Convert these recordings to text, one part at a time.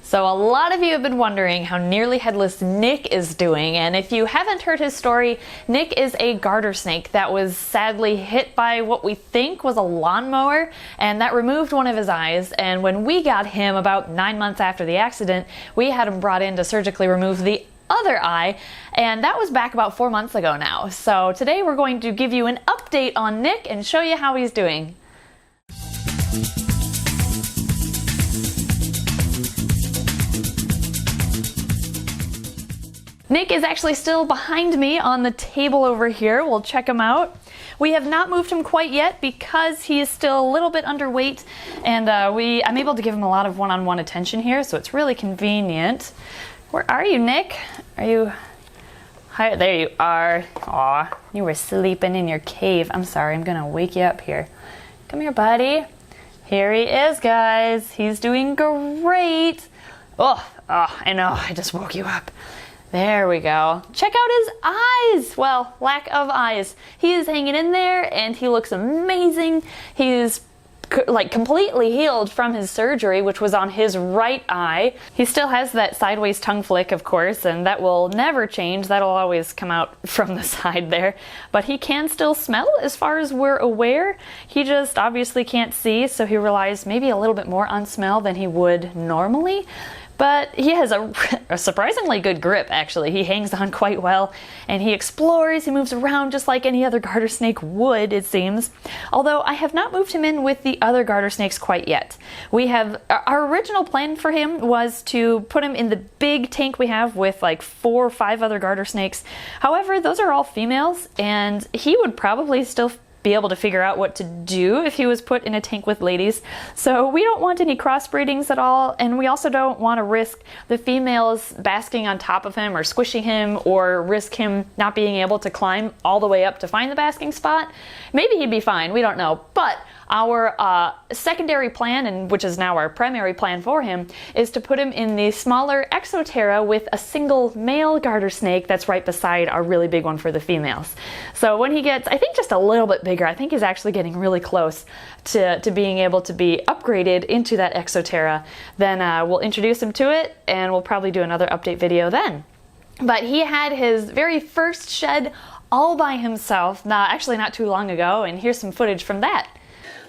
So a lot of you have been wondering how nearly headless Nick is doing, and if you haven't heard his story, Nick is a garter snake that was sadly hit by what we think was a lawnmower, and that removed one of his eyes. And when we got him about 9 months after the accident, we had him brought in to surgically remove the other eye, and that was back about 4 months ago now. So today we're going to give you an update on Nick and show you how he's doing. Nick is actually still behind me on the table over here. We'll check him out. We have not moved him quite yet because he is still a little bit underweight, and I'm able to give him a lot of one-on-one attention here, so it's really convenient. Where are you, Nick? Are you... Hi, there you are. Aw, you were sleeping in your cave. I'm sorry, I'm gonna wake you up here. Come here, buddy. Here he is, guys. He's doing great. Oh, I know, I just woke you up. There we go. Check out his eyes! Well, lack of eyes. He is hanging in there and he looks amazing. He's like completely healed from his surgery, which was on his right eye. He still has that sideways tongue flick, of course, and that will never change. That'll always come out from the side there. But he can still smell as far as we're aware. He just obviously can't see, so he relies maybe a little bit more on smell than he would normally. But he has a surprisingly good grip, actually. He hangs on quite well, and he explores, he moves around just like any other garter snake would, it seems. Although I have not moved him in with the other garter snakes quite yet. Our original plan for him was to put him in the big tank we have with like 4 or 5 other garter snakes. However, those are all females, and he would probably still be able to figure out what to do if he was put in a tank with ladies. So we don't want any crossbreedings at all, and we also don't want to risk the females basking on top of him or squishing him, or risk him not being able to climb all the way up to find the basking spot. Maybe he'd be fine, we don't know, but our secondary plan, and which is now our primary plan for him, is to put him in the smaller Exoterra with a single male garter snake that's right beside our really big one for the females. So when he gets, I think, just a little bit bigger, I think he's actually getting really close to being able to be upgraded into that Exoterra, then we'll introduce him to it, and we'll probably do another update video then. But he had his very first shed all by himself, actually not too long ago, and here's some footage from that.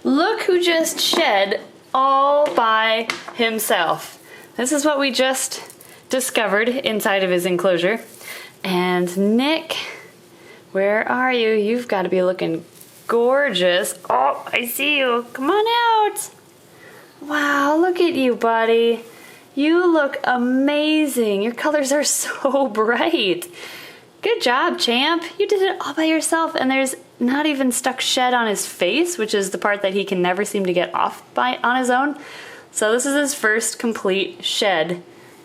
Look who just shed all by himself. This is what we just discovered inside of his enclosure. And Nick, where are you? You've got to be looking gorgeous. Oh, I see you. Come on out. Wow, look at you, buddy. You look amazing. Your colors are so bright. Good job, champ. You did it all by yourself, and there's not even stuck shed on his face, which is the part that he can never seem to get off on his own. So this is his first complete shed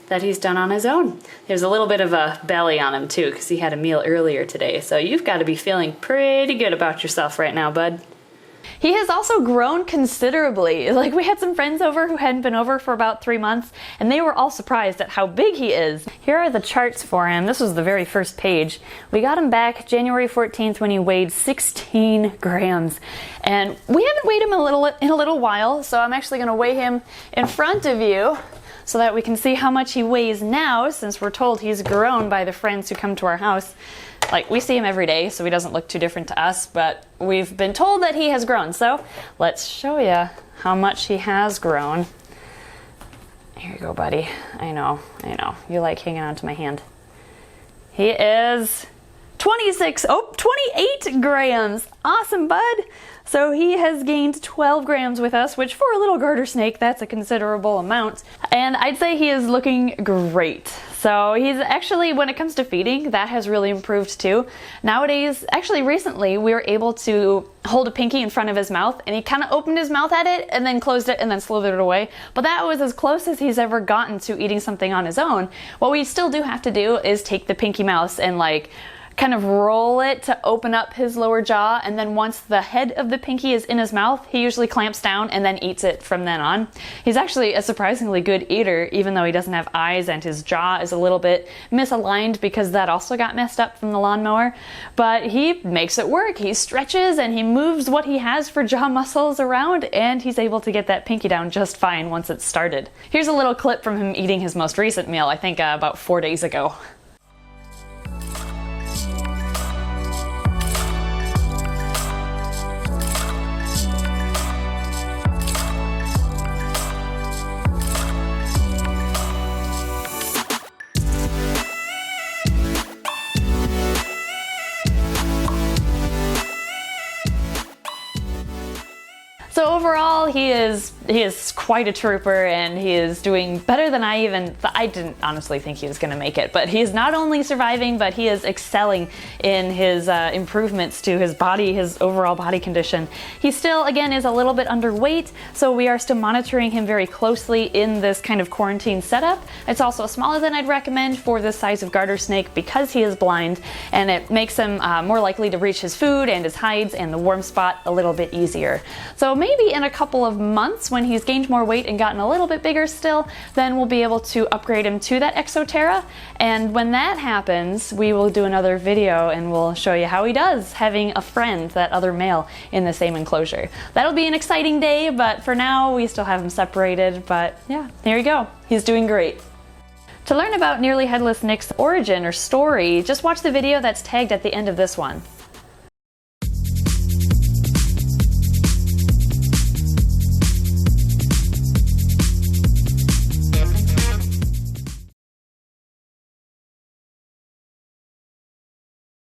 that he's done on his own. There's a little bit of a belly on him too, because he had a meal earlier today. So you've got to be feeling pretty good about yourself right now, bud. He has also grown considerably. Like, we had some friends over who hadn't been over for about 3 months, and they were all surprised at how big he is. Here are the charts for him. This was the very first page. We got him back January 14th when he weighed 16 grams. And we haven't weighed him in a little while, so I'm actually going to weigh him in front of you so that we can see how much he weighs now, since we're told he's grown by the friends who come to our house. Like, we see him every day, so he doesn't look too different to us, but we've been told that he has grown. So let's show you how much he has grown. Here you go, buddy. I know. You like hanging on to my hand. He is 28 grams. Awesome, bud. So he has gained 12 grams with us, which for a little garter snake, that's a considerable amount. And I'd say he is looking great. So he's actually, when it comes to feeding, that has really improved too. Nowadays, actually recently, we were able to hold a pinky in front of his mouth, and he kind of opened his mouth at it and then closed it and then slithered it away. But that was as close as he's ever gotten to eating something on his own. What we still do have to do is take the pinky mouse and like kind of roll it to open up his lower jaw, and then once the head of the pinky is in his mouth, he usually clamps down and then eats it from then on. He's actually a surprisingly good eater, even though he doesn't have eyes and his jaw is a little bit misaligned because that also got messed up from the lawnmower. But he makes it work. He stretches and he moves what he has for jaw muscles around, and he's able to get that pinky down just fine once it's started. Here's a little clip from him eating his most recent meal, I think about 4 days ago. So overall, he is quite a trooper, and he is doing better than I didn't honestly think he was going to make it. But he is not only surviving, but he is excelling in his improvements to his body, his overall body condition. He still, again, is a little bit underweight, so we are still monitoring him very closely in this kind of quarantine setup. It's also smaller than I'd recommend for this size of garter snake because he is blind, and it makes him more likely to reach his food and his hides and the warm spot a little bit easier. So maybe in a couple of months, when he's gained more weight and gotten a little bit bigger still, then we'll be able to upgrade him to that Exoterra. And when that happens, we will do another video and we'll show you how he does having a friend, that other male, in the same enclosure. That'll be an exciting day, but for now we still have him separated. But yeah, there you go. He's doing great. To learn about Nearly Headless Nick's origin or story, just watch the video that's tagged at the end of this one.